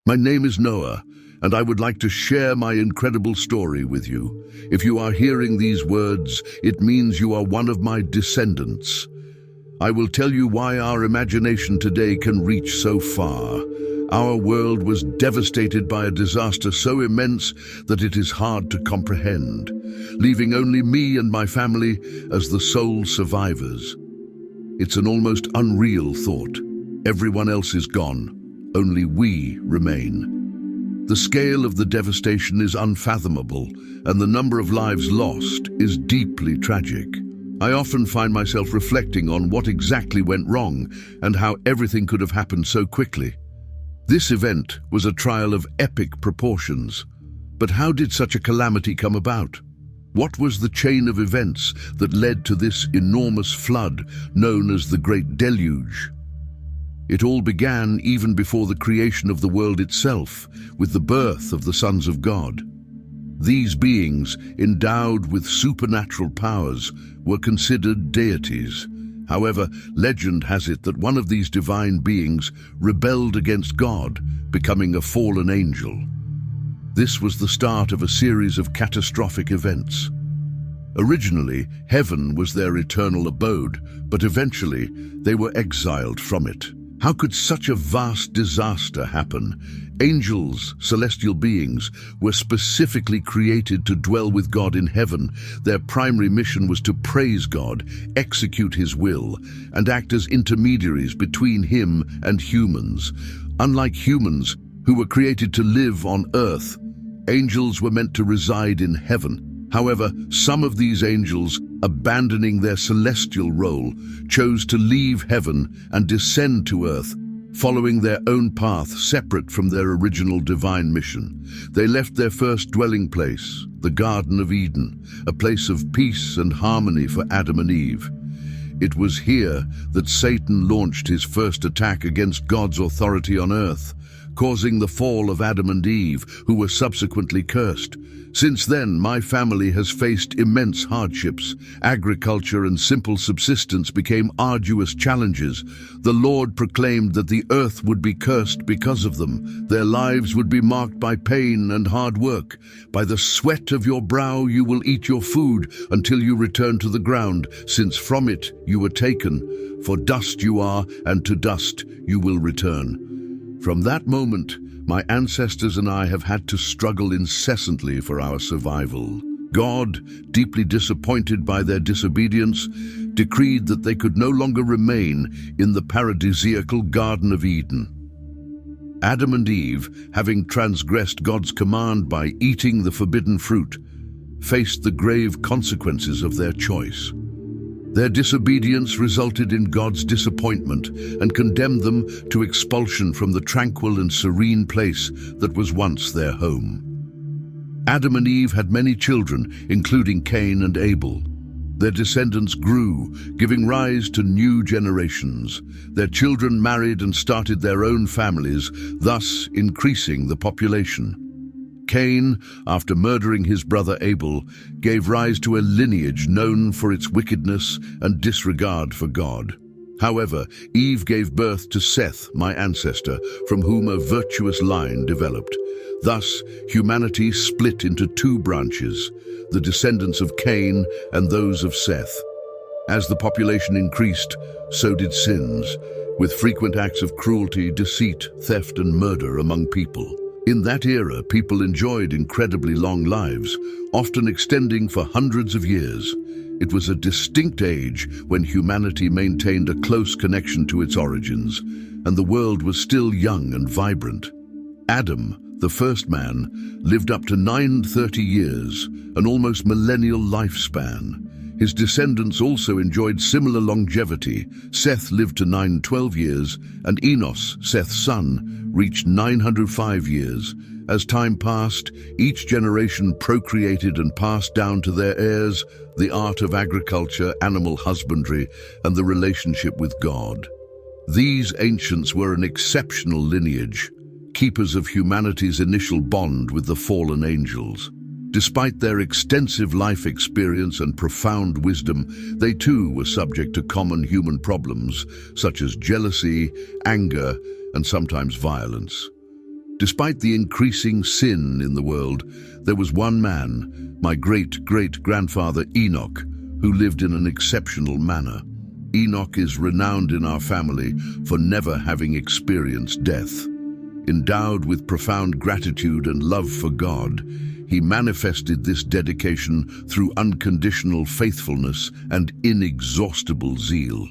My name is Noah, and I would like to share my incredible story with you. If you are hearing these words, it means you are one of my descendants. I will tell you why our imagination today can reach so far. Our world was devastated by a disaster so immense that it is hard to comprehend, leaving only me and my family as the sole survivors. It's an almost unreal thought. Everyone else is gone. Only we remain. The scale of the devastation is unfathomable, and the number of lives lost is deeply tragic. I often find myself reflecting on what exactly went wrong and how everything could have happened so quickly. This event was a trial of epic proportions. But how did such a calamity come about? What was the chain of events that led to this enormous flood known as the Great Deluge? It all began even before the creation of the world itself, with the birth of the sons of God. These beings, endowed with supernatural powers, were considered deities. However, legend has it that one of these divine beings rebelled against God, becoming a fallen angel. This was the start of a series of catastrophic events. Originally, heaven was their eternal abode, but eventually they were exiled from it. How could such a vast disaster happen? Angels, celestial beings, were specifically created to dwell with God in heaven. Their primary mission was to praise God, execute His will, and act as intermediaries between Him and humans. Unlike humans, who were created to live on earth, angels were meant to reside in heaven. However, some of these angels, abandoning their celestial role, chose to leave heaven and descend to earth, following their own path separate from their original divine mission. They left their first dwelling place, the Garden of Eden, a place of peace and harmony for Adam and Eve. It was here that Satan launched his first attack against God's authority on earth, causing the fall of Adam and Eve, who were subsequently cursed. Since then, my family has faced immense hardships. Agriculture and simple subsistence became arduous challenges. The Lord proclaimed that the earth would be cursed because of them. Their lives would be marked by pain and hard work. By the sweat of your brow you will eat your food until you return to the ground, since from it you were taken. For dust you are, and to dust you will return. From that moment, my ancestors and I have had to struggle incessantly for our survival. God, deeply disappointed by their disobedience, decreed that they could no longer remain in the paradisiacal Garden of Eden. Adam and Eve, having transgressed God's command by eating the forbidden fruit, faced the grave consequences of their choice. Their disobedience resulted in God's disappointment and condemned them to expulsion from the tranquil and serene place that was once their home. Adam and Eve had many children, including Cain and Abel. Their descendants grew, giving rise to new generations. Their children married and started their own families, thus increasing the population. Cain, after murdering his brother Abel, gave rise to a lineage known for its wickedness and disregard for God. However, Eve gave birth to Seth, my ancestor, from whom a virtuous line developed. Thus, humanity split into two branches, the descendants of Cain and those of Seth. As the population increased, so did sins, with frequent acts of cruelty, deceit, theft, and murder among people. In that era, people enjoyed incredibly long lives, often extending for hundreds of years. It was a distinct age when humanity maintained a close connection to its origins, and the world was still young and vibrant. Adam, the first man, lived up to 930 years, an almost millennial lifespan. His descendants also enjoyed similar longevity. Seth lived to 912 years, and Enos, Seth's son, reached 905 years. As time passed, each generation procreated and passed down to their heirs the art of agriculture, animal husbandry, and the relationship with God. These ancients were an exceptional lineage, keepers of humanity's initial bond with the fallen angels. Despite their extensive life experience and profound wisdom, they too were subject to common human problems, such as jealousy, anger, and sometimes violence. Despite the increasing sin in the world, there was one man, my great-great-grandfather Enoch, who lived in an exceptional manner. Enoch is renowned in our family for never having experienced death. Endowed with profound gratitude and love for God, he manifested this dedication through unconditional faithfulness and inexhaustible zeal.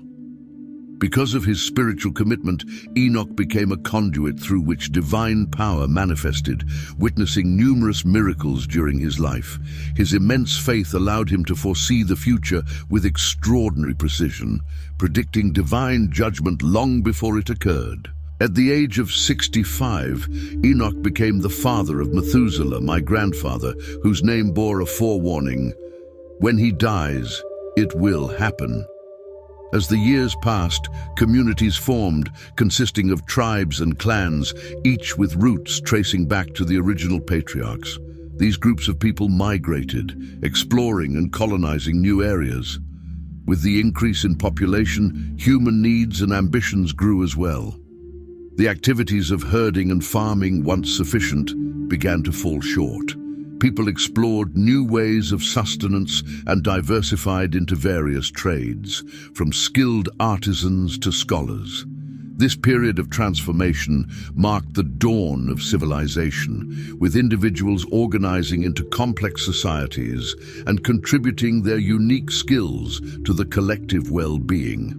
Because of his spiritual commitment, Enoch became a conduit through which divine power manifested, witnessing numerous miracles during his life. His immense faith allowed him to foresee the future with extraordinary precision, predicting divine judgment long before it occurred. At the age of 65, Enoch became the father of Methuselah, my grandfather, whose name bore a forewarning: when he dies, it will happen. As the years passed, communities formed, consisting of tribes and clans, each with roots tracing back to the original patriarchs. These groups of people migrated, exploring and colonizing new areas. With the increase in population, human needs and ambitions grew as well. The activities of herding and farming, once sufficient, began to fall short. People explored new ways of sustenance and diversified into various trades, from skilled artisans to scholars. This period of transformation marked the dawn of civilization, with individuals organizing into complex societies and contributing their unique skills to the collective well-being.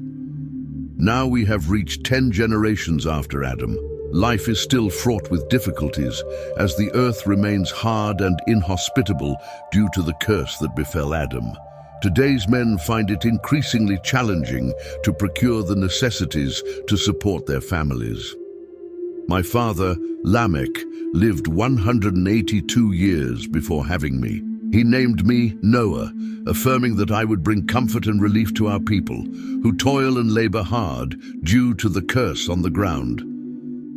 Now we have reached 10 generations after Adam. Life is still fraught with difficulties, as the earth remains hard and inhospitable due to the curse that befell Adam. Today's men find it increasingly challenging to procure the necessities to support their families. My father, Lamech, lived 182 years before having me. He named me Noah, affirming that I would bring comfort and relief to our people, who toil and labor hard due to the curse on the ground.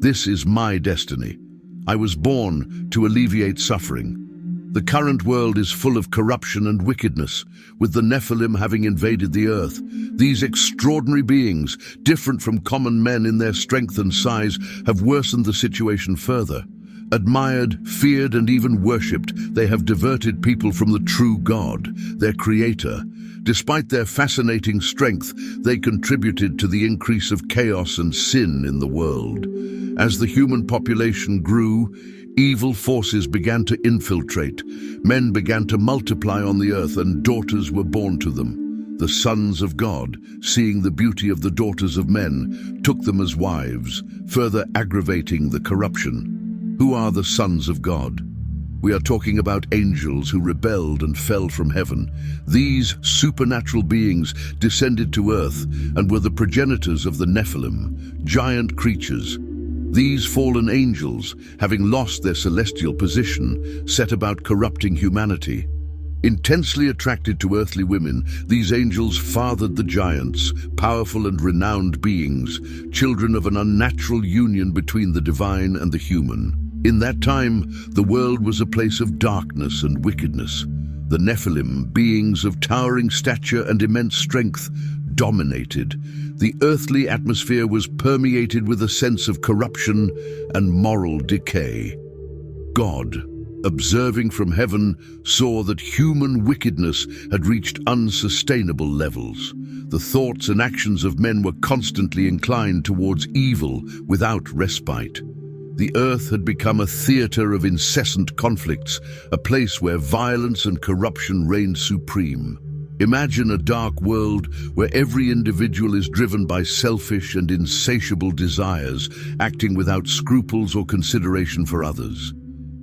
This is my destiny. I was born to alleviate suffering. The current world is full of corruption and wickedness, with the Nephilim having invaded the earth. These extraordinary beings, different from common men in their strength and size, have worsened the situation further. Admired, feared, and even worshipped, they have diverted people from the true God, their creator. Despite their fascinating strength, they contributed to the increase of chaos and sin in the world. As the human population grew, evil forces began to infiltrate. Men began to multiply on the earth, and daughters were born to them. The sons of God, seeing the beauty of the daughters of men, took them as wives, further aggravating the corruption. Who are the sons of God? We are talking about angels who rebelled and fell from heaven. These supernatural beings descended to earth and were the progenitors of the Nephilim, giant creatures. These fallen angels, having lost their celestial position, set about corrupting humanity. Intensely attracted to earthly women, these angels fathered the giants, powerful and renowned beings, children of an unnatural union between the divine and the human. In that time, the world was a place of darkness and wickedness. The Nephilim, beings of towering stature and immense strength, dominated. The earthly atmosphere was permeated with a sense of corruption and moral decay. God, observing from heaven, saw that human wickedness had reached unsustainable levels. The thoughts and actions of men were constantly inclined towards evil without respite. The earth had become a theater of incessant conflicts, a place where violence and corruption reigned supreme. Imagine a dark world where every individual is driven by selfish and insatiable desires, acting without scruples or consideration for others.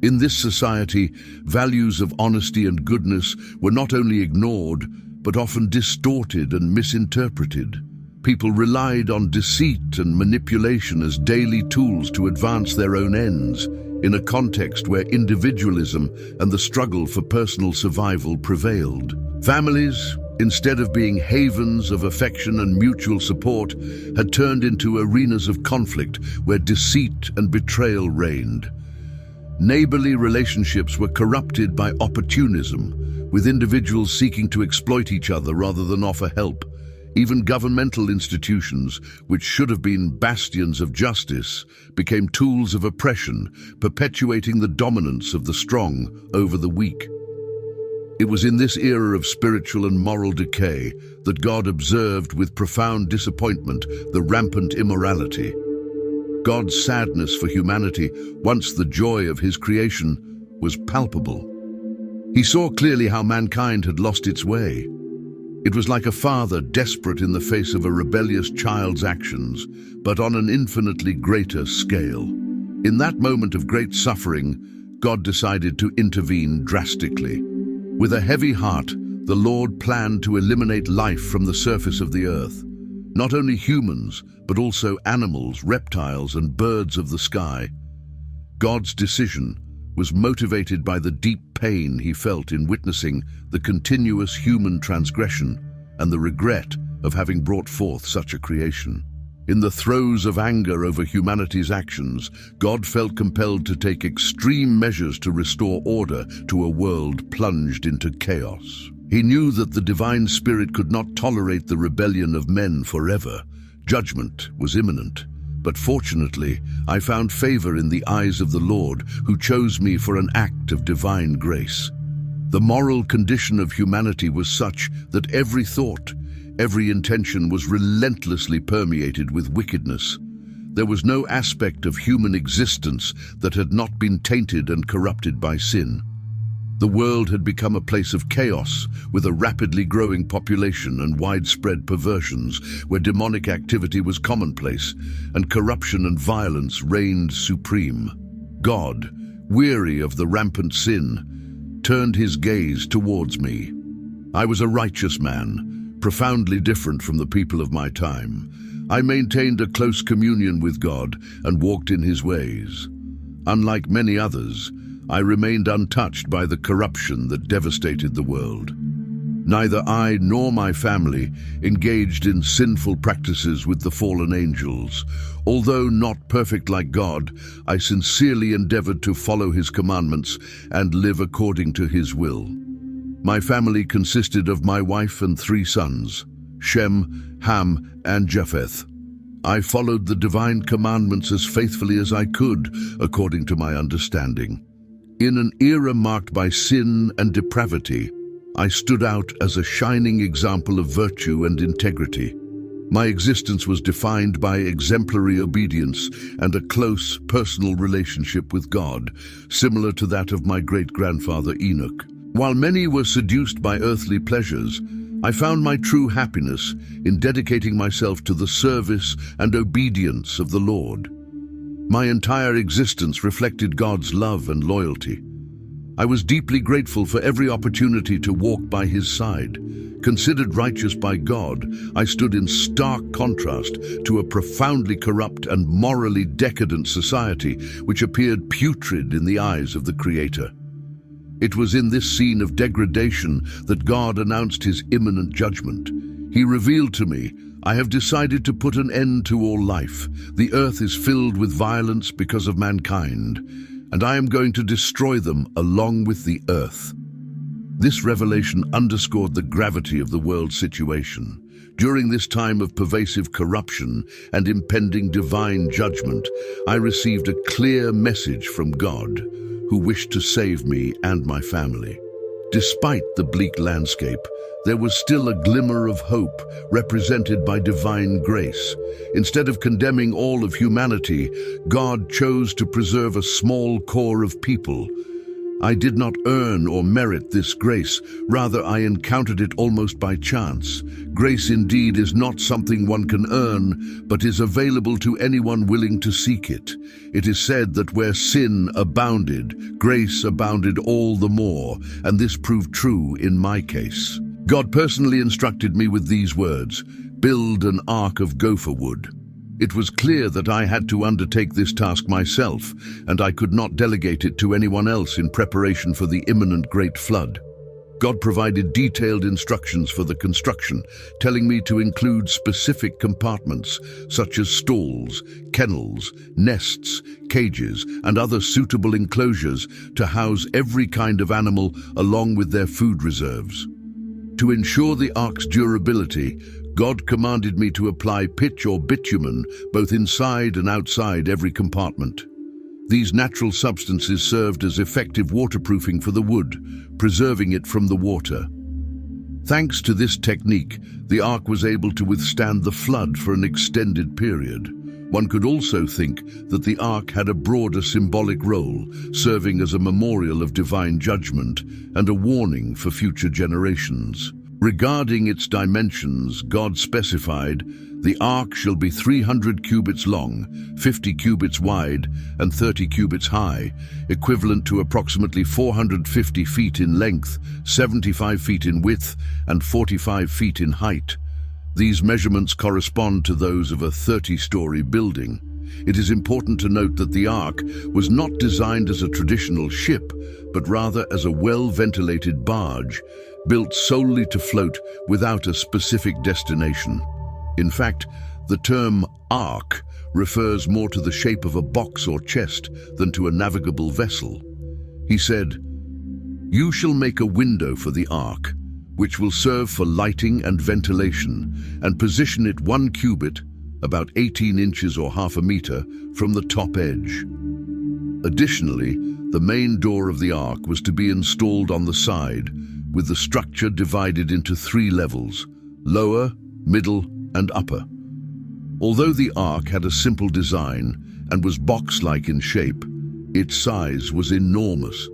In this society, values of honesty and goodness were not only ignored, but often distorted and misinterpreted. People relied on deceit and manipulation as daily tools to advance their own ends, in a context where individualism and the struggle for personal survival prevailed. Families, instead of being havens of affection and mutual support, had turned into arenas of conflict where deceit and betrayal reigned. Neighborly relationships were corrupted by opportunism, with individuals seeking to exploit each other rather than offer help. Even governmental institutions, which should have been bastions of justice, became tools of oppression, perpetuating the dominance of the strong over the weak. It was in this era of spiritual and moral decay that God observed with profound disappointment the rampant immorality. God's sadness for humanity, once the joy of his creation, was palpable. He saw clearly how mankind had lost its way. It was like a father desperate in the face of a rebellious child's actions, but on an infinitely greater scale. In that moment of great suffering, God decided to intervene drastically. With a heavy heart, the Lord planned to eliminate life from the surface of the earth. Not only humans, but also animals, reptiles, and birds of the sky. God's decision was motivated by the deep pain he felt in witnessing the continuous human transgression and the regret of having brought forth such a creation. In the throes of anger over humanity's actions, God felt compelled to take extreme measures to restore order to a world plunged into chaos. He knew that the divine spirit could not tolerate the rebellion of men forever. Judgment was imminent. But fortunately, I found favor in the eyes of the Lord, who chose me for an act of divine grace. The moral condition of humanity was such that every thought, every intention was relentlessly permeated with wickedness. There was no aspect of human existence that had not been tainted and corrupted by sin. The world had become a place of chaos, with a rapidly growing population and widespread perversions, where demonic activity was commonplace, and corruption and violence reigned supreme. God, weary of the rampant sin, turned his gaze towards me. I was a righteous man, profoundly different from the people of my time. I maintained a close communion with God and walked in his ways. Unlike many others, I remained untouched by the corruption that devastated the world. Neither I nor my family engaged in sinful practices with the fallen angels. Although not perfect like God, I sincerely endeavored to follow his commandments and live according to his will. My family consisted of my wife and 3 sons, Shem, Ham, and Japheth. I followed the divine commandments as faithfully as I could, according to my understanding. In an era marked by sin and depravity, I stood out as a shining example of virtue and integrity. My existence was defined by exemplary obedience and a close, personal relationship with God, similar to that of my great-grandfather Enoch. While many were seduced by earthly pleasures, I found my true happiness in dedicating myself to the service and obedience of the Lord. My entire existence reflected God's love and loyalty. I was deeply grateful for every opportunity to walk by his side. Considered righteous by God, I stood in stark contrast to a profoundly corrupt and morally decadent society which appeared putrid in the eyes of the Creator. It was in this scene of degradation that God announced his imminent judgment. He revealed to me, I have decided to put an end to all life. The earth is filled with violence because of mankind, and I am going to destroy them along with the earth. This revelation underscored the gravity of the world's situation. During this time of pervasive corruption and impending divine judgment, I received a clear message from God, who wished to save me and my family. Despite the bleak landscape, there was still a glimmer of hope represented by divine grace. Instead of condemning all of humanity, God chose to preserve a small core of people. I did not earn or merit this grace, rather I encountered it almost by chance. Grace indeed is not something one can earn, but is available to anyone willing to seek it. It is said that where sin abounded, grace abounded all the more, and this proved true in my case. God personally instructed me with these words, "Build an ark of gopher wood." It was clear that I had to undertake this task myself, and I could not delegate it to anyone else in preparation for the imminent great flood. God provided detailed instructions for the construction, telling me to include specific compartments, such as stalls, kennels, nests, cages, and other suitable enclosures to house every kind of animal along with their food reserves. To ensure the ark's durability, God commanded me to apply pitch or bitumen both inside and outside every compartment. These natural substances served as effective waterproofing for the wood, preserving it from the water. Thanks to this technique, the ark was able to withstand the flood for an extended period. One could also think that the ark had a broader symbolic role, serving as a memorial of divine judgment and a warning for future generations. Regarding its dimensions, God specified, "The ark shall be 300 cubits long, 50 cubits wide, and 30 cubits high, equivalent to approximately 450 feet in length, 75 feet in width, and 45 feet in height." These measurements correspond to those of a 30-story building. It is important to note that the ark was not designed as a traditional ship, but rather as a well-ventilated barge, built solely to float without a specific destination. In fact, the term ark refers more to the shape of a box or chest than to a navigable vessel. He said, "You shall make a window for the ark, which will serve for lighting and ventilation, and position it 1 cubit, about 18 inches or half a meter, from the top edge." Additionally, the main door of the ark was to be installed on the side, with the structure divided into 3 levels: lower, middle, and upper. Although the ark had a simple design and was box-like in shape, its size was enormous.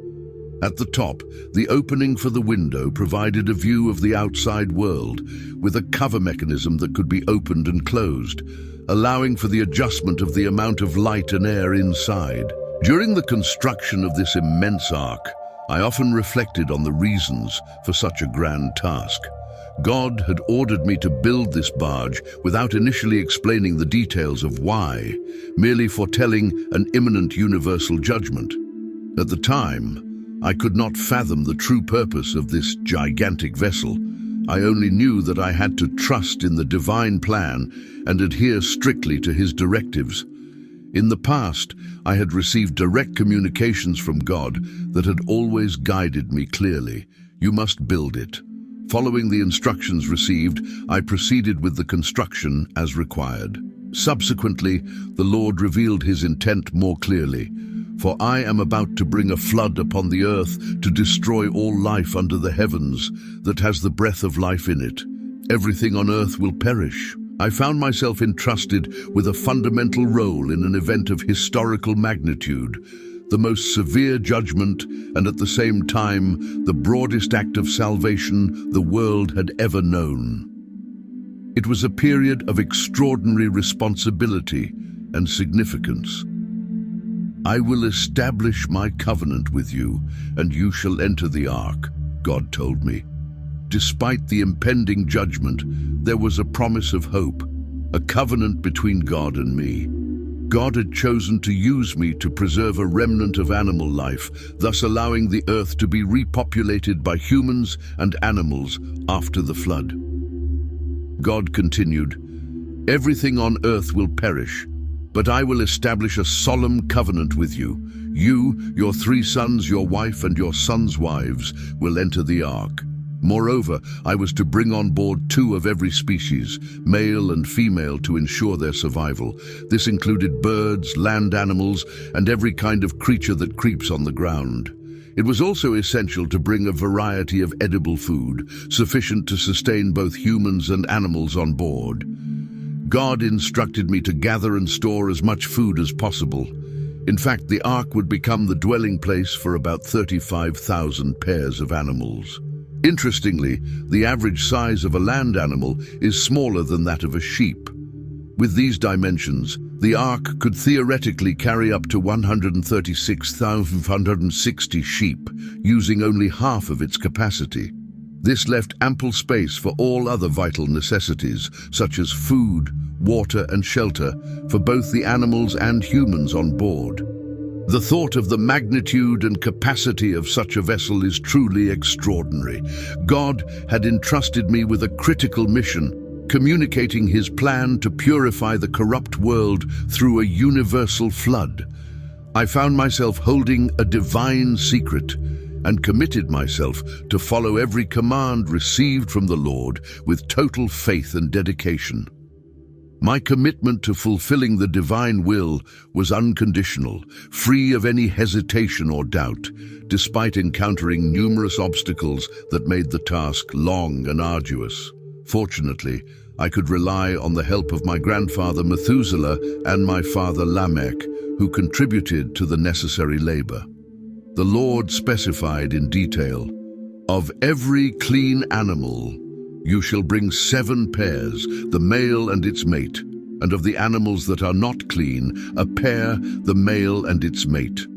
At the top, the opening for the window provided a view of the outside world, with a cover mechanism that could be opened and closed, allowing for the adjustment of the amount of light and air inside. During the construction of this immense ark, I often reflected on the reasons for such a grand task. God had ordered me to build this barge without initially explaining the details of why, merely foretelling an imminent universal judgment. At the time, I could not fathom the true purpose of this gigantic vessel. I only knew that I had to trust in the divine plan and adhere strictly to his directives. In the past, I had received direct communications from God that had always guided me clearly. "You must build it." Following the instructions received, I proceeded with the construction as required. Subsequently, the Lord revealed his intent more clearly. "For I am about to bring a flood upon the earth to destroy all life under the heavens that has the breath of life in it. Everything on earth will perish." I found myself entrusted with a fundamental role in an event of historical magnitude, the most severe judgment and at the same time the broadest act of salvation the world had ever known. It was a period of extraordinary responsibility and significance. "I will establish my covenant with you, and you shall enter the ark," God told me. Despite the impending judgment, there was a promise of hope, a covenant between God and me. God had chosen to use me to preserve a remnant of animal life, thus allowing the earth to be repopulated by humans and animals after the flood. God continued, "Everything on earth will perish, but I will establish a solemn covenant with you. You, your 3 sons, your wife, and your sons' wives will enter the ark. Moreover, I was to bring on board 2 of every species, male and female, to ensure their survival. This included birds, land animals, and every kind of creature that creeps on the ground. It was also essential to bring a variety of edible food, sufficient to sustain both humans and animals on board. God instructed me to gather and store as much food as possible. In fact, the ark would become the dwelling place for about 35,000 pairs of animals. Interestingly, the average size of a land animal is smaller than that of a sheep. With these dimensions, the ark could theoretically carry up to 136,560 sheep, using only half of its capacity. This left ample space for all other vital necessities, such as food, water, and shelter, for both the animals and humans on board. The thought of the magnitude and capacity of such a vessel is truly extraordinary. God had entrusted me with a critical mission, communicating his plan to purify the corrupt world through a universal flood. I found myself holding a divine secret, and committed myself to follow every command received from the Lord with total faith and dedication. My commitment to fulfilling the divine will was unconditional, free of any hesitation or doubt, despite encountering numerous obstacles that made the task long and arduous. Fortunately, I could rely on the help of my grandfather Methuselah and my father Lamech, who contributed to the necessary labor. The Lord specified in detail, "Of every clean animal, you shall bring 7 pairs, the male and its mate, and of the animals that are not clean, a pair, the male and its mate.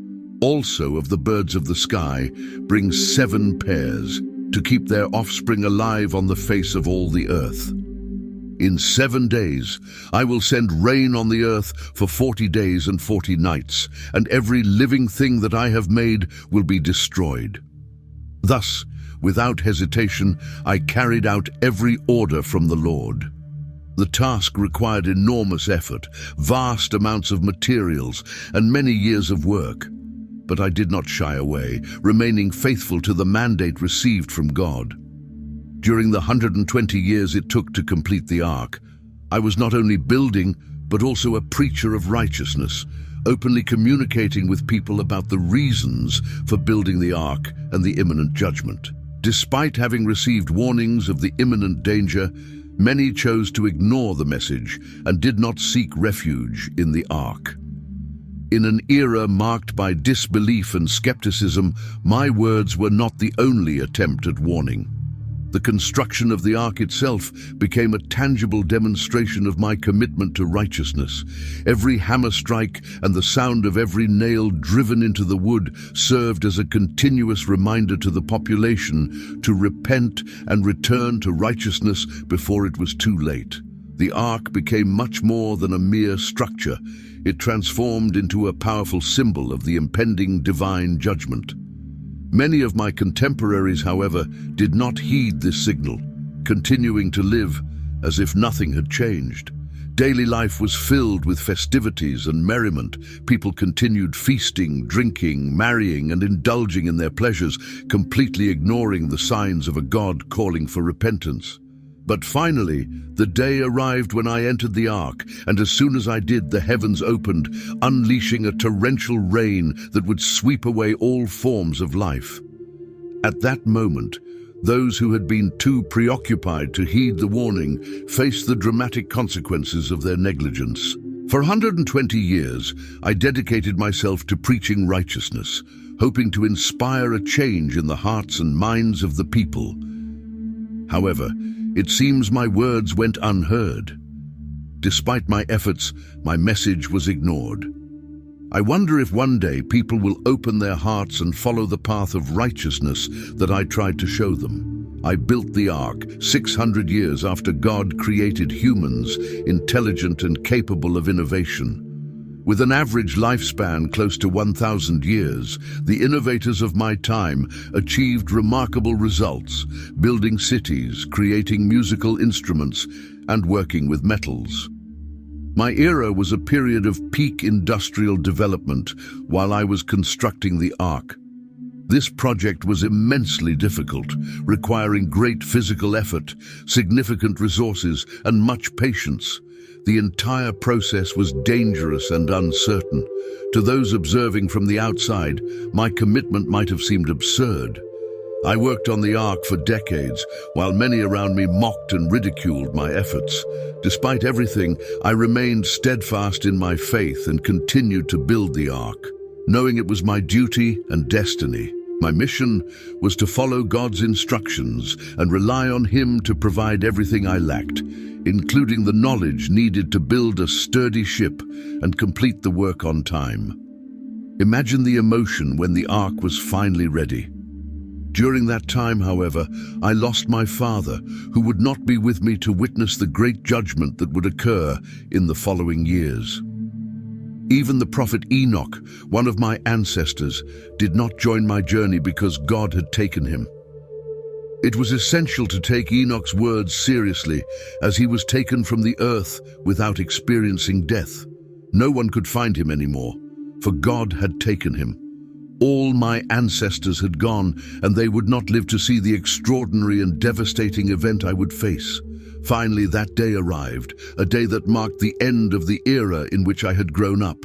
Also of the birds of the sky, bring 7 pairs, to keep their offspring alive on the face of all the earth. In 7 days I will send rain on the earth for 40 days and 40 nights, and every living thing that I have made will be destroyed." Thus, without hesitation, I carried out every order from the Lord. The task required enormous effort, vast amounts of materials, and many years of work. But I did not shy away, remaining faithful to the mandate received from God. During the 120 years it took to complete the ark, I was not only building, but also a preacher of righteousness, openly communicating with people about the reasons for building the ark and the imminent judgment. Despite having received warnings of the imminent danger, many chose to ignore the message and did not seek refuge in the ark. In an era marked by disbelief and skepticism, my words were not the only attempt at warning. The construction of the ark itself became a tangible demonstration of my commitment to righteousness. Every hammer strike and the sound of every nail driven into the wood served as a continuous reminder to the population to repent and return to righteousness before it was too late. The ark became much more than a mere structure. It transformed into a powerful symbol of the impending divine judgment. Many of my contemporaries, however, did not heed this signal, continuing to live as if nothing had changed. Daily life was filled with festivities and merriment. People continued feasting, drinking, marrying, and indulging in their pleasures, completely ignoring the signs of a God calling for repentance. But finally, the day arrived when I entered the ark, and as soon as I did, the heavens opened, unleashing a torrential rain that would sweep away all forms of life. At that moment, those who had been too preoccupied to heed the warning faced the dramatic consequences of their negligence. For 120 years, I dedicated myself to preaching righteousness, hoping to inspire a change in the hearts and minds of the people. However, it seems my words went unheard. Despite my efforts, my message was ignored. I wonder if one day people will open their hearts and follow the path of righteousness that I tried to show them. I built the ark 600 years after God created humans, intelligent and capable of innovation. With an average lifespan close to 1,000 years, the innovators of my time achieved remarkable results, building cities, creating musical instruments, and working with metals. My era was a period of peak industrial development while I was constructing the ark. This project was immensely difficult, requiring great physical effort, significant resources, and much patience. The entire process was dangerous and uncertain. To those observing from the outside, my commitment might have seemed absurd. I worked on the ark for decades, while many around me mocked and ridiculed my efforts. Despite everything, I remained steadfast in my faith and continued to build the ark, knowing it was my duty and destiny. My mission was to follow God's instructions and rely on Him to provide everything I lacked, including the knowledge needed to build a sturdy ship and complete the work on time. Imagine the emotion when the ark was finally ready. During that time, however, I lost my father, who would not be with me to witness the great judgment that would occur in the following years. Even the prophet Enoch, one of my ancestors, did not join my journey because God had taken him. It was essential to take Enoch's words seriously, as he was taken from the earth without experiencing death. No one could find him anymore, for God had taken him. All my ancestors had gone, and they would not live to see the extraordinary and devastating event I would face. Finally, that day arrived, a day that marked the end of the era in which I had grown up.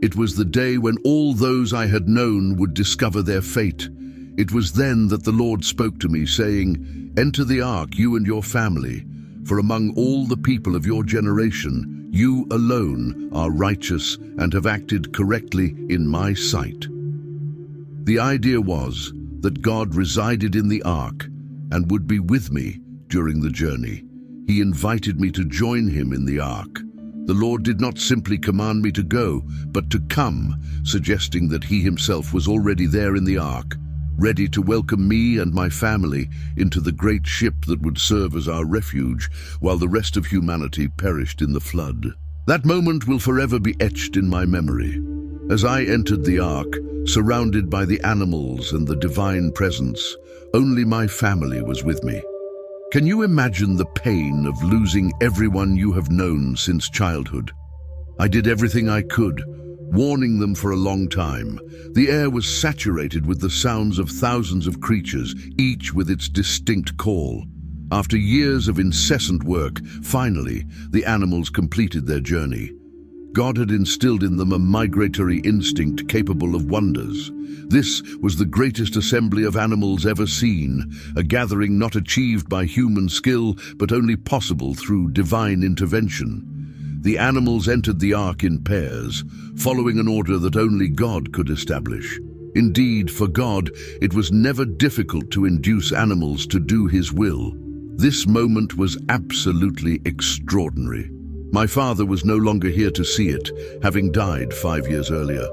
It was the day when all those I had known would discover their fate. It was then that the Lord spoke to me, saying, "Enter the ark, you and your family, for among all the people of your generation, you alone are righteous and have acted correctly in my sight." The idea was that God resided in the ark and would be with me during the journey. He invited me to join him in the ark. The Lord did not simply command me to go, but to come, suggesting that he himself was already there in the ark, ready to welcome me and my family into the great ship that would serve as our refuge while the rest of humanity perished in the flood. That moment will forever be etched in my memory. As I entered the ark, surrounded by the animals and the divine presence, only my family was with me. Can you imagine the pain of losing everyone you have known since childhood? I did everything I could, warning them for a long time. The air was saturated with the sounds of thousands of creatures, each with its distinct call. After years of incessant work, finally, the animals completed their journey. God had instilled in them a migratory instinct capable of wonders. This was the greatest assembly of animals ever seen, a gathering not achieved by human skill, but only possible through divine intervention. The animals entered the ark in pairs, following an order that only God could establish. Indeed, for God, it was never difficult to induce animals to do his will. This moment was absolutely extraordinary. My father was no longer here to see it, having died 5 years earlier.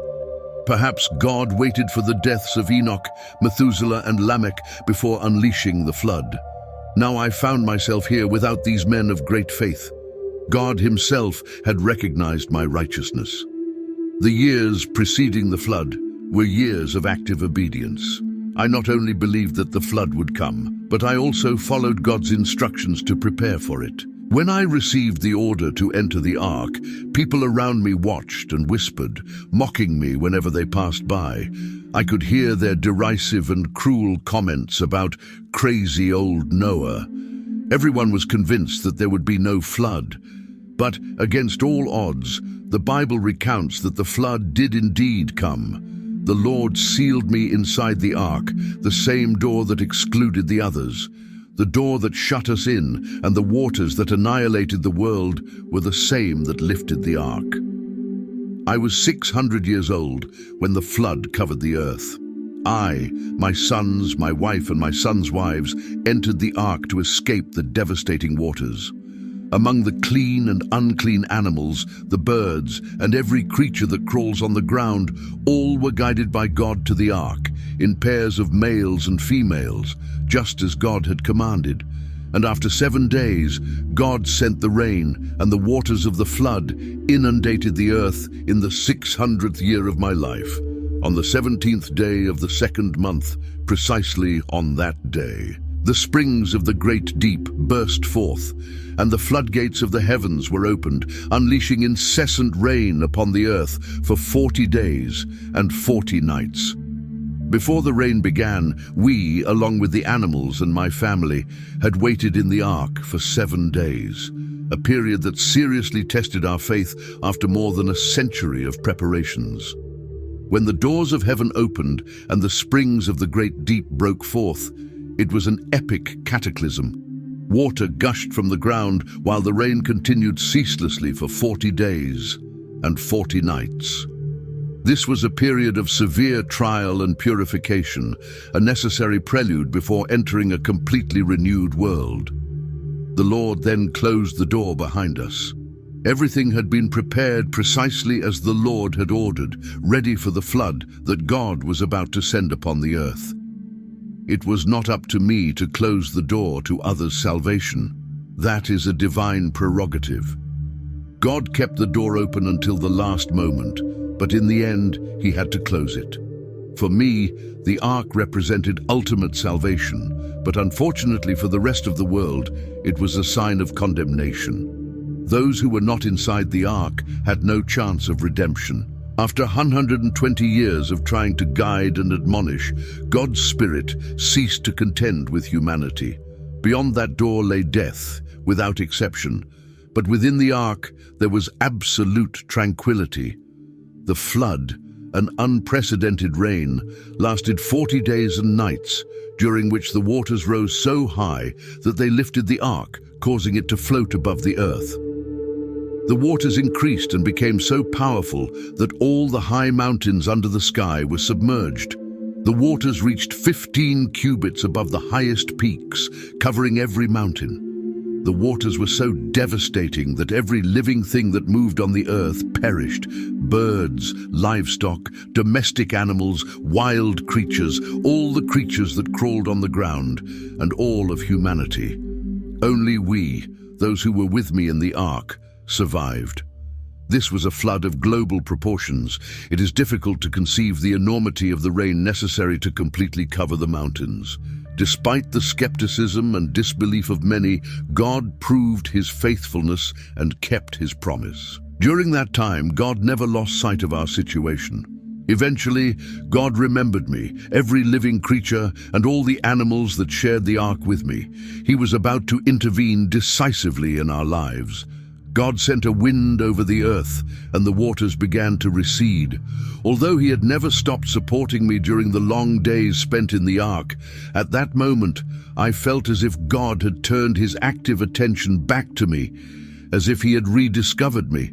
Perhaps God waited for the deaths of Enoch, Methuselah, and Lamech before unleashing the flood. Now I found myself here without these men of great faith. God himself had recognized my righteousness. The years preceding the flood were years of active obedience. I not only believed that the flood would come, but I also followed God's instructions to prepare for it. When I received the order to enter the ark, people around me watched and whispered, mocking me whenever they passed by. I could hear their derisive and cruel comments about crazy old Noah. Everyone was convinced that there would be no flood. But against all odds, the Bible recounts that the flood did indeed come. The Lord sealed me inside the ark, the same door that excluded the others. The door that shut us in and the waters that annihilated the world were the same that lifted the ark. I was 600 years old when the flood covered the earth. I, my sons, my wife, and my sons' wives entered the ark to escape the devastating waters. Among the clean and unclean animals, the birds, and every creature that crawls on the ground, all were guided by God to the ark, in pairs of males and females, just as God had commanded. And after 7 days, God sent the rain, and the waters of the flood inundated the earth in the 600th year of my life, on the 17th day of the 2nd month, precisely on that day. The springs of the great deep burst forth, and the floodgates of the heavens were opened, unleashing incessant rain upon the earth for 40 days and 40 nights. Before the rain began, we, along with the animals and my family, had waited in the ark for 7 days, a period that seriously tested our faith after more than a century of preparations. When the doors of heaven opened and the springs of the great deep broke forth, it was an epic cataclysm. Water gushed from the ground while the rain continued ceaselessly for 40 days and 40 nights. This was a period of severe trial and purification, a necessary prelude before entering a completely renewed world. The Lord then closed the door behind us. Everything had been prepared precisely as the Lord had ordered, ready for the flood that God was about to send upon the earth. It was not up to me to close the door to others' salvation. That is a divine prerogative. God kept the door open until the last moment, but in the end, he had to close it. For me, the ark represented ultimate salvation, but unfortunately for the rest of the world, it was a sign of condemnation. Those who were not inside the ark had no chance of redemption. After 120 years of trying to guide and admonish, God's Spirit ceased to contend with humanity. Beyond that door lay death, without exception. But within the ark, there was absolute tranquility. The flood, an unprecedented rain, lasted 40 days and nights, during which the waters rose so high that they lifted the ark, causing it to float above the earth. The waters increased and became so powerful that all the high mountains under the sky were submerged. The waters reached 15 cubits above the highest peaks, covering every mountain. The waters were so devastating that every living thing that moved on the earth perished. Birds, livestock, domestic animals, wild creatures, all the creatures that crawled on the ground, and all of humanity. Only we, those who were with me in the ark, survived. This was a flood of global proportions. It is difficult to conceive the enormity of the rain necessary to completely cover the mountains. Despite the skepticism and disbelief of many, God proved his faithfulness and kept his promise. During that time, God never lost sight of our situation. Eventually, God remembered me, every living creature, and all the animals that shared the ark with me. He was about to intervene decisively in our lives. God sent a wind over the earth, and the waters began to recede. Although he had never stopped supporting me during the long days spent in the ark, at that moment I felt as if God had turned his active attention back to me, as if he had rediscovered me.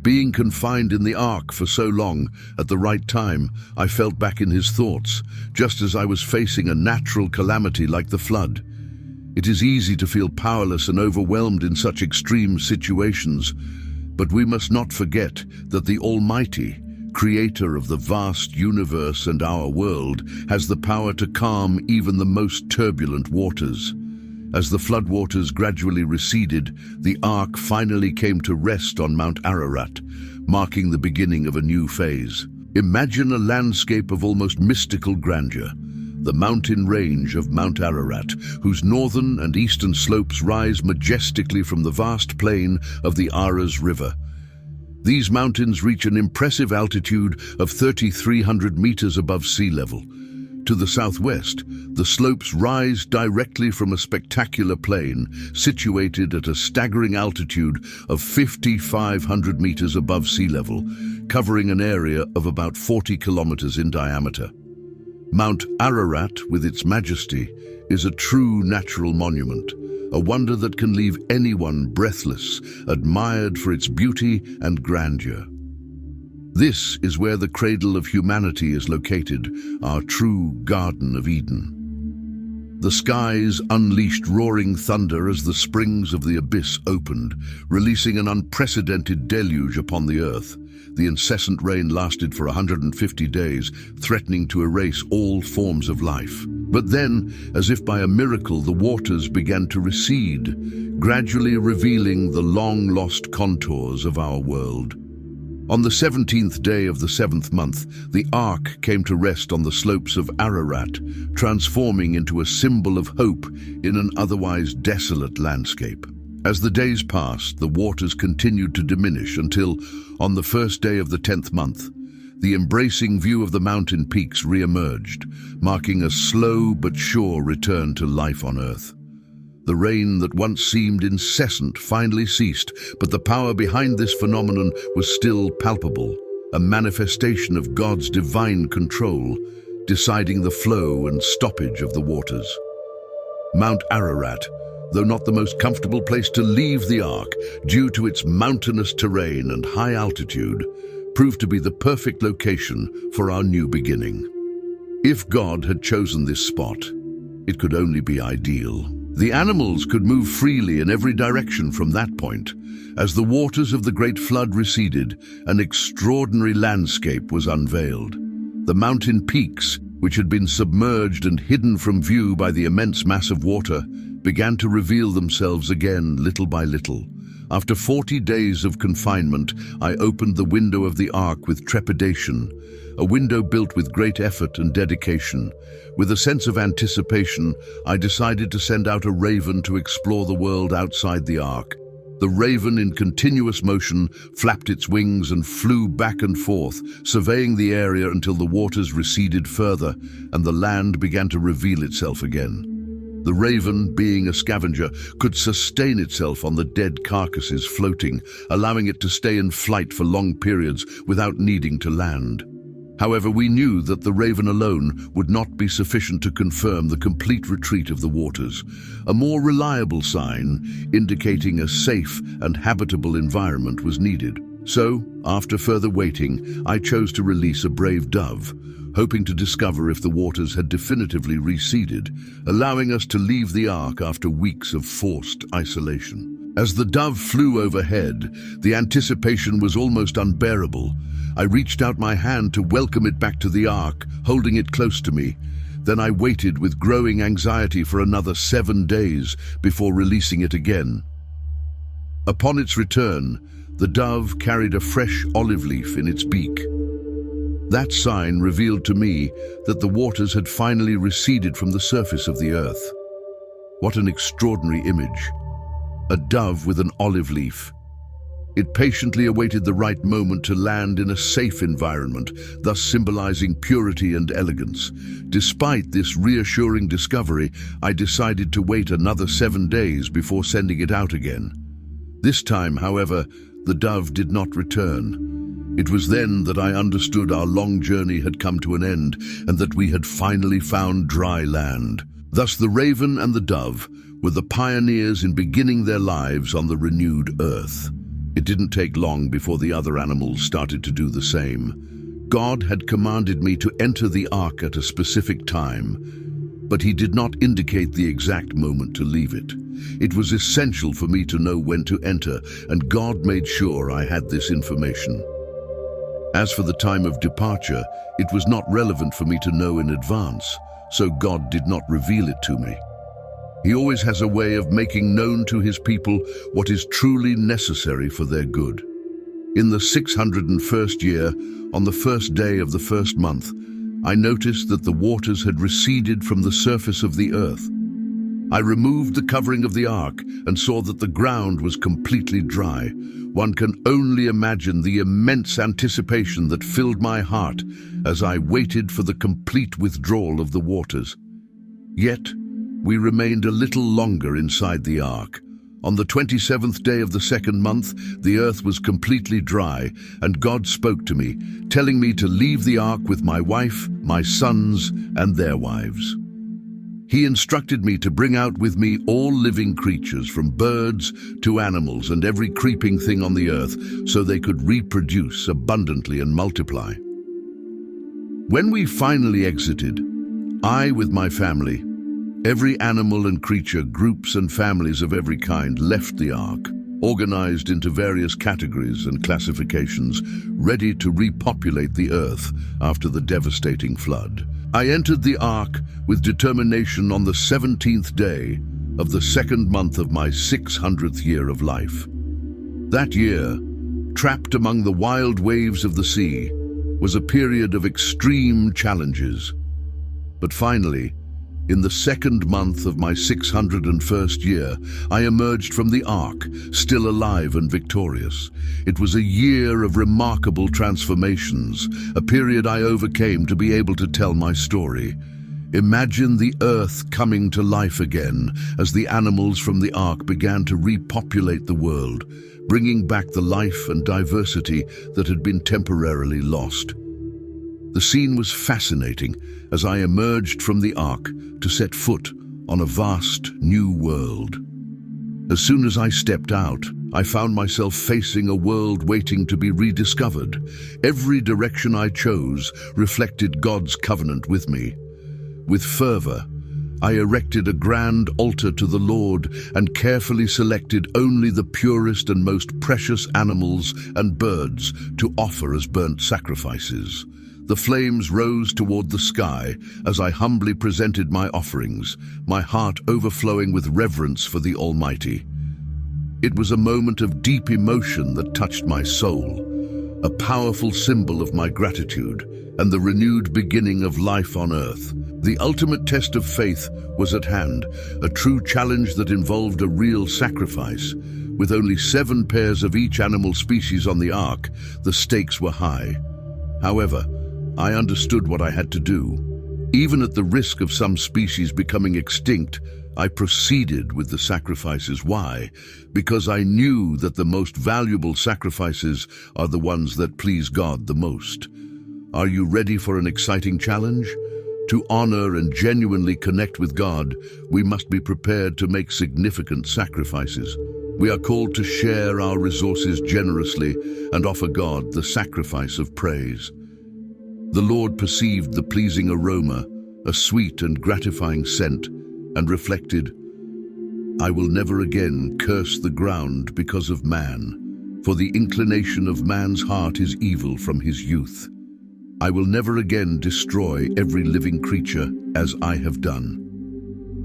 Being confined in the ark for so long, at the right time, I felt back in his thoughts, just as I was facing a natural calamity like the flood. It is easy to feel powerless and overwhelmed in such extreme situations, but we must not forget that the Almighty, creator of the vast universe and our world, has the power to calm even the most turbulent waters. As the floodwaters gradually receded, the ark finally came to rest on Mount Ararat, marking the beginning of a new phase. Imagine a landscape of almost mystical grandeur. The mountain range of Mount Ararat, whose northern and eastern slopes rise majestically from the vast plain of the Aras River. These mountains reach an impressive altitude of 3,300 meters above sea level. To the southwest, the slopes rise directly from a spectacular plain situated at a staggering altitude of 5,500 meters above sea level, covering an area of about 40 kilometers in diameter. Mount Ararat, with its majesty, is a true natural monument, a wonder that can leave anyone breathless, admired for its beauty and grandeur. This is where the cradle of humanity is located, our true Garden of Eden. The skies unleashed roaring thunder as the springs of the abyss opened, releasing an unprecedented deluge upon the earth. The incessant rain lasted for 150 days, threatening to erase all forms of life. But then, as if by a miracle, the waters began to recede, gradually revealing the long-lost contours of our world. On the 17th day of the 7th month, the ark came to rest on the slopes of Ararat, transforming into a symbol of hope in an otherwise desolate landscape. As the days passed, the waters continued to diminish until, on the first day of the 10th month, the embracing view of the mountain peaks re-emerged, marking a slow but sure return to life on Earth. The rain that once seemed incessant finally ceased, but the power behind this phenomenon was still palpable, a manifestation of God's divine control, deciding the flow and stoppage of the waters. Mount Ararat, though not the most comfortable place to leave the ark due to its mountainous terrain and high altitude, proved to be the perfect location for our new beginning. If God had chosen this spot, it could only be ideal. The animals could move freely in every direction from that point. As the waters of the great flood receded, an extraordinary landscape was unveiled. The mountain peaks, which had been submerged and hidden from view by the immense mass of water, began to reveal themselves again little by little. After 40 days of confinement, I opened the window of the ark with trepidation, a window built with great effort and dedication. With a sense of anticipation, I decided to send out a raven to explore the world outside the ark. The raven, in continuous motion, flapped its wings and flew back and forth, surveying the area until the waters receded further and the land began to reveal itself again. The raven, being a scavenger, could sustain itself on the dead carcasses floating, allowing it to stay in flight for long periods without needing to land. However, we knew that the raven alone would not be sufficient to confirm the complete retreat of the waters. A more reliable sign, indicating a safe and habitable environment, was needed. So, after further waiting, I chose to release a brave dove, hoping to discover if the waters had definitively receded, allowing us to leave the ark after weeks of forced isolation. As the dove flew overhead, the anticipation was almost unbearable. I reached out my hand to welcome it back to the ark, holding it close to me. Then I waited with growing anxiety for another 7 days before releasing it again. Upon its return, the dove carried a fresh olive leaf in its beak. That sign revealed to me that the waters had finally receded from the surface of the earth. What an extraordinary image! A dove with an olive leaf. It patiently awaited the right moment to land in a safe environment, thus symbolizing purity and elegance. Despite this reassuring discovery, I decided to wait another 7 days before sending it out again. This time, however, the dove did not return. It was then that I understood our long journey had come to an end and that we had finally found dry land. Thus the raven and the dove were the pioneers in beginning their lives on the renewed earth. It didn't take long before the other animals started to do the same. God had commanded me to enter the ark at a specific time, but he did not indicate the exact moment to leave it. It was essential for me to know when to enter, and God made sure I had this information. As for the time of departure, it was not relevant for me to know in advance, so God did not reveal it to me. He always has a way of making known to his people what is truly necessary for their good. In the 601st year, on the first day of the first month, I noticed that the waters had receded from the surface of the earth. I removed the covering of the ark and saw that the ground was completely dry. One can only imagine the immense anticipation that filled my heart as I waited for the complete withdrawal of the waters. Yet, we remained a little longer inside the ark. On the 27th day of the second month, the earth was completely dry, and God spoke to me, telling me to leave the ark with my wife, my sons, and their wives. He instructed me to bring out with me all living creatures, from birds to animals and every creeping thing on the earth, so they could reproduce abundantly and multiply. When we finally exited, I with my family, every animal and creature, groups and families of every kind left the ark, organized into various categories and classifications, ready to repopulate the earth after the devastating flood. I entered the ark with determination on the 17th day of the second month of my 600th year of life. That year, trapped among the wild waves of the sea, was a period of extreme challenges. But finally, in the second month of my 601st year, I emerged from the ark, still alive and victorious. It was a year of remarkable transformations, a period I overcame to be able to tell my story. Imagine the earth coming to life again as the animals from the ark began to repopulate the world, bringing back the life and diversity that had been temporarily lost. The scene was fascinating as I emerged from the ark to set foot on a vast new world. As soon as I stepped out, I found myself facing a world waiting to be rediscovered. Every direction I chose reflected God's covenant with me. With fervor, I erected a grand altar to the Lord and carefully selected only the purest and most precious animals and birds to offer as burnt sacrifices. The flames rose toward the sky as I humbly presented my offerings, my heart overflowing with reverence for the Almighty. It was a moment of deep emotion that touched my soul, a powerful symbol of my gratitude and the renewed beginning of life on earth. The ultimate test of faith was at hand, a true challenge that involved a real sacrifice. With only 7 pairs of each animal species on the ark, the stakes were high. However, I understood what I had to do. Even at the risk of some species becoming extinct, I proceeded with the sacrifices. Why? Because I knew that the most valuable sacrifices are the ones that please God the most. Are you ready for an exciting challenge? To honor and genuinely connect with God, we must be prepared to make significant sacrifices. We are called to share our resources generously and offer God the sacrifice of praise. The Lord perceived the pleasing aroma, a sweet and gratifying scent, and reflected, "I will never again curse the ground because of man, for the inclination of man's heart is evil from his youth. I will never again destroy every living creature as I have done."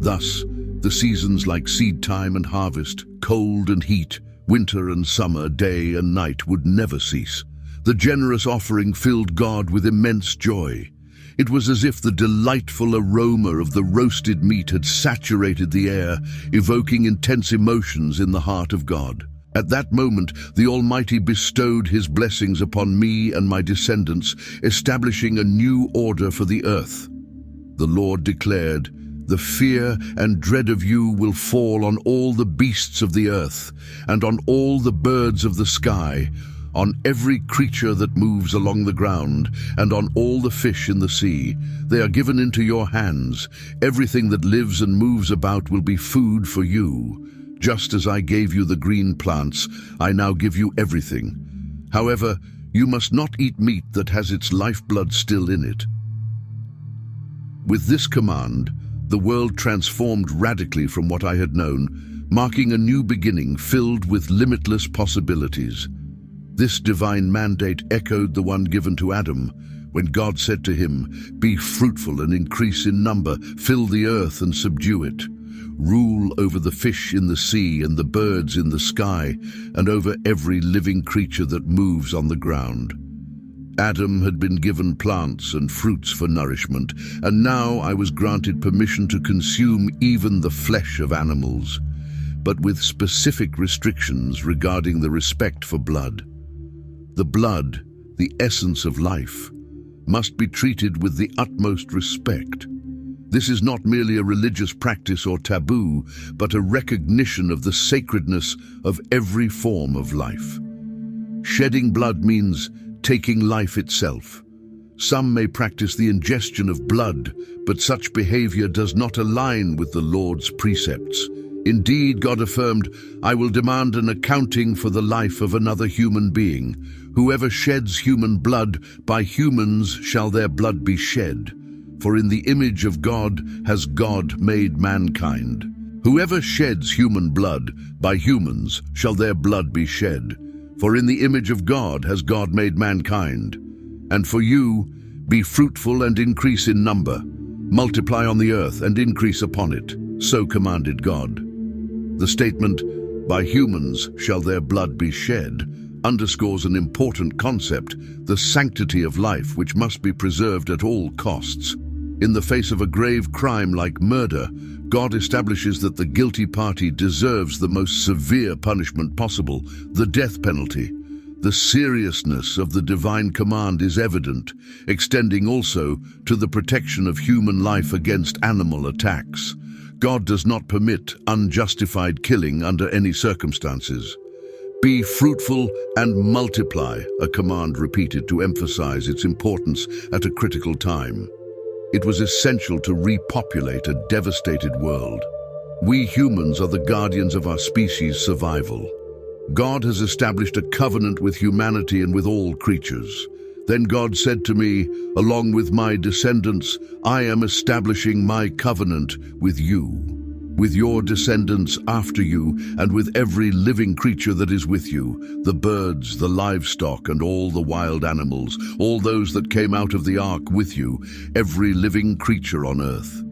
Thus, the seasons like seed time and harvest, cold and heat, winter and summer, day and night would never cease. The generous offering filled God with immense joy. It was as if the delightful aroma of the roasted meat had saturated the air, evoking intense emotions in the heart of God. At that moment, the Almighty bestowed His blessings upon me and my descendants, establishing a new order for the earth. The Lord declared, "The fear and dread of you will fall on all the beasts of the earth, and on all the birds of the sky, on every creature that moves along the ground, and on all the fish in the sea. They are given into your hands. Everything that lives and moves about will be food for you. Just as I gave you the green plants, I now give you everything. However, you must not eat meat that has its lifeblood still in it." With this command, the world transformed radically from what I had known, marking a new beginning filled with limitless possibilities. This divine mandate echoed the one given to Adam, when God said to him, "Be fruitful and increase in number, fill the earth and subdue it. Rule over the fish in the sea and the birds in the sky, and over every living creature that moves on the ground." Adam had been given plants and fruits for nourishment, and now I was granted permission to consume even the flesh of animals, but with specific restrictions regarding the respect for blood. The blood, the essence of life, must be treated with the utmost respect. This is not merely a religious practice or taboo, but a recognition of the sacredness of every form of life. Shedding blood means taking life itself. Some may practice the ingestion of blood, but such behavior does not align with the Lord's precepts. Indeed, God affirmed, "I will demand an accounting for the life of another human being. Whoever sheds human blood, by humans shall their blood be shed. For in the image of God has God made mankind. Whoever sheds human blood, by humans shall their blood be shed. For in the image of God has God made mankind. And for you, be fruitful and increase in number. Multiply on the earth and increase upon it. So commanded God." The statement, "By humans shall their blood be shed," underscores an important concept, the sanctity of life, which must be preserved at all costs. In the face of a grave crime like murder, God establishes that the guilty party deserves the most severe punishment possible, the death penalty. The seriousness of the divine command is evident, extending also to the protection of human life against animal attacks. God does not permit unjustified killing under any circumstances. "Be fruitful and multiply," a command repeated to emphasize its importance at a critical time. It was essential to repopulate a devastated world. We humans are the guardians of our species' survival. God has established a covenant with humanity and with all creatures. Then God said to me, "Along with my descendants, I am establishing my covenant with you, with your descendants after you, and with every living creature that is with you, the birds, the livestock, and all the wild animals, all those that came out of the ark with you, every living creature on earth."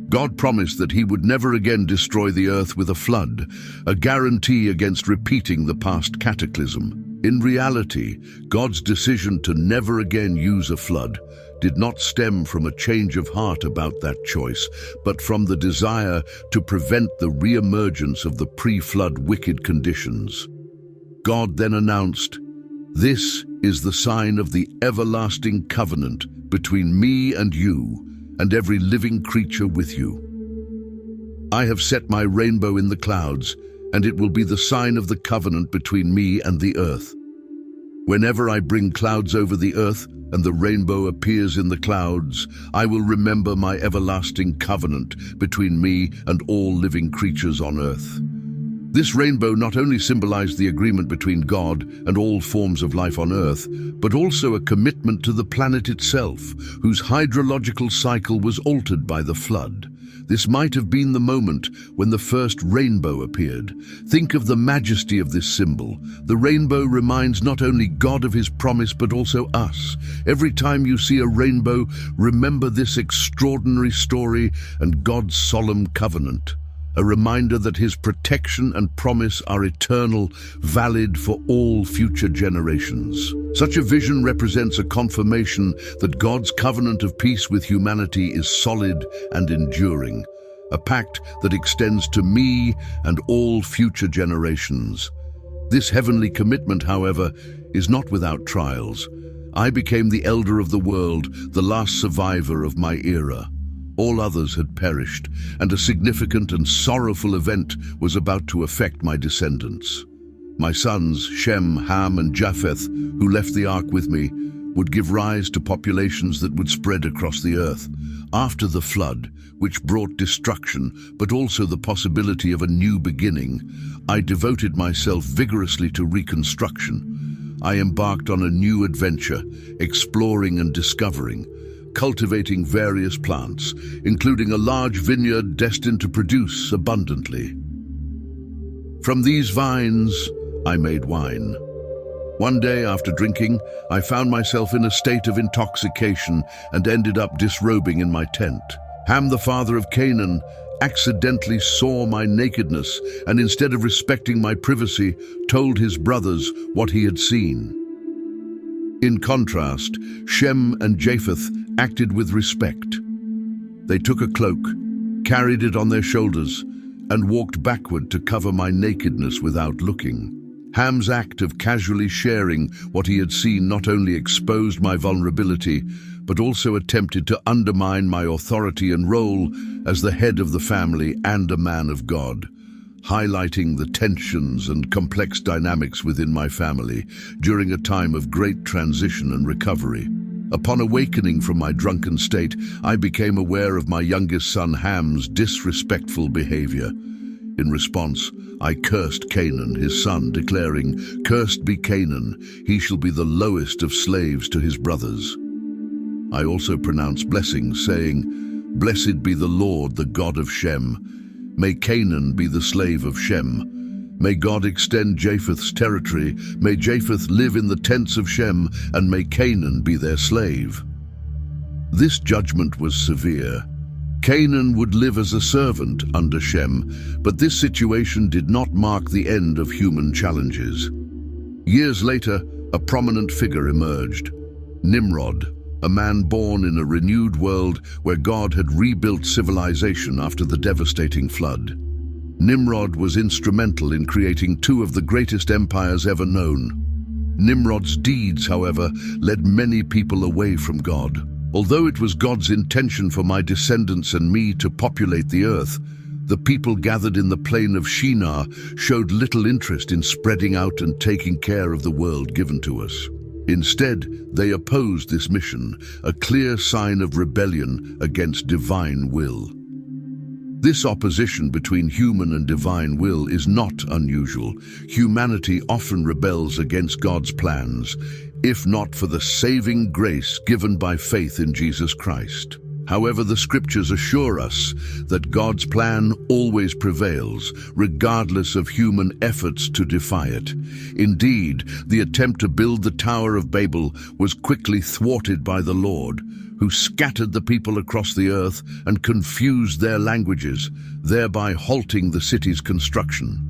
God promised that He would never again destroy the earth with a flood, a guarantee against repeating the past cataclysm. In reality, God's decision to never again use a flood did not stem from a change of heart about that choice, but from the desire to prevent the re-emergence of the pre-flood wicked conditions. God then announced, "This is the sign of the everlasting covenant between me and you, and every living creature with you. I have set my rainbow in the clouds, and it will be the sign of the covenant between me and the earth. Whenever I bring clouds over the earth and the rainbow appears in the clouds, I will remember my everlasting covenant between me and all living creatures on earth." This rainbow not only symbolized the agreement between God and all forms of life on earth, but also a commitment to the planet itself, whose hydrological cycle was altered by the flood. This might have been the moment when the first rainbow appeared. Think of the majesty of this symbol. The rainbow reminds not only God of his promise, but also us. Every time you see a rainbow, remember this extraordinary story and God's solemn covenant. A reminder that his protection and promise are eternal, valid for all future generations. Such a vision represents a confirmation that God's covenant of peace with humanity is solid and enduring, a pact that extends to me and all future generations. This heavenly commitment, however, is not without trials. I became the elder of the world, the last survivor of my era. All others had perished, and a significant and sorrowful event was about to affect my descendants. My sons, Shem, Ham, and Japheth, who left the ark with me, would give rise to populations that would spread across the earth. After the flood, which brought destruction, but also the possibility of a new beginning, I devoted myself vigorously to reconstruction. I embarked on a new adventure, exploring and discovering, cultivating various plants, including a large vineyard destined to produce abundantly. From these vines, I made wine. One day after drinking, I found myself in a state of intoxication and ended up disrobing in my tent. Ham, the father of Canaan, accidentally saw my nakedness and instead of respecting my privacy, told his brothers what he had seen. In contrast, Shem and Japheth acted with respect. They took a cloak, carried it on their shoulders, and walked backward to cover my nakedness without looking. Ham's act of casually sharing what he had seen not only exposed my vulnerability, but also attempted to undermine my authority and role as the head of the family and a man of God, highlighting the tensions and complex dynamics within my family during a time of great transition and recovery. Upon awakening from my drunken state, I became aware of my youngest son Ham's disrespectful behavior. In response, I cursed Canaan, his son, declaring, "Cursed be Canaan, he shall be the lowest of slaves to his brothers." I also pronounced blessings, saying, "Blessed be the Lord, the God of Shem. May Canaan be the slave of Shem. May God extend Japheth's territory. May Japheth live in the tents of Shem, and may Canaan be their slave." This judgment was severe. Canaan would live as a servant under Shem, but this situation did not mark the end of human challenges. Years later, a prominent figure emerged: Nimrod, a man born in a renewed world where God had rebuilt civilization after the devastating flood. Nimrod was instrumental in creating two of the greatest empires ever known. Nimrod's deeds, however, led many people away from God. Although it was God's intention for my descendants and me to populate the earth, the people gathered in the plain of Shinar showed little interest in spreading out and taking care of the world given to us. Instead, they opposed this mission, a clear sign of rebellion against divine will. This opposition between human and divine will is not unusual. Humanity often rebels against God's plans, if not for the saving grace given by faith in Jesus Christ. However, the scriptures assure us that God's plan always prevails, regardless of human efforts to defy it. Indeed, the attempt to build the Tower of Babel was quickly thwarted by the Lord, who scattered the people across the earth and confused their languages, thereby halting the city's construction.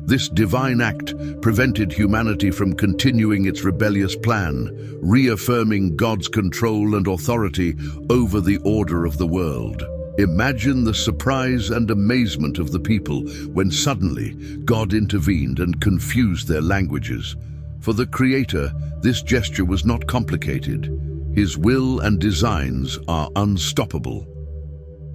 This divine act prevented humanity from continuing its rebellious plan, reaffirming God's control and authority over the order of the world. Imagine the surprise and amazement of the people when suddenly God intervened and confused their languages. For the Creator, this gesture was not complicated. His will and designs are unstoppable.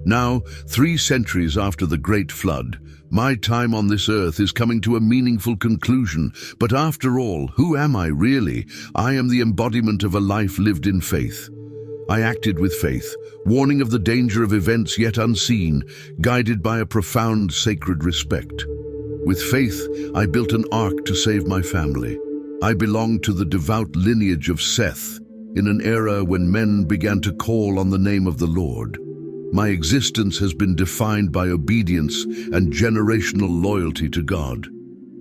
Now, 3 centuries after the Great Flood, my time on this earth is coming to a meaningful conclusion. But after all, who am I really? I am the embodiment of a life lived in faith. I acted with faith, warning of the danger of events yet unseen, guided by a profound sacred respect. With faith, I built an ark to save my family. I belonged to the devout lineage of Seth, in an era when men began to call on the name of the Lord. My existence has been defined by obedience and generational loyalty to God.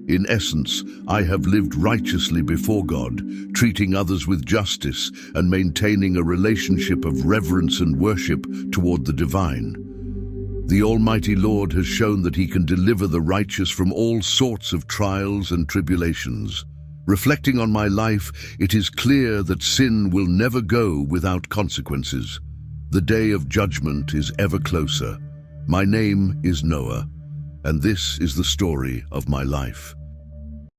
In essence, I have lived righteously before God, treating others with justice and maintaining a relationship of reverence and worship toward the divine. The Almighty Lord has shown that He can deliver the righteous from all sorts of trials and tribulations. Reflecting on my life, it is clear that sin will never go without consequences. The day of judgment is ever closer. My name is Noah, and this is the story of my life.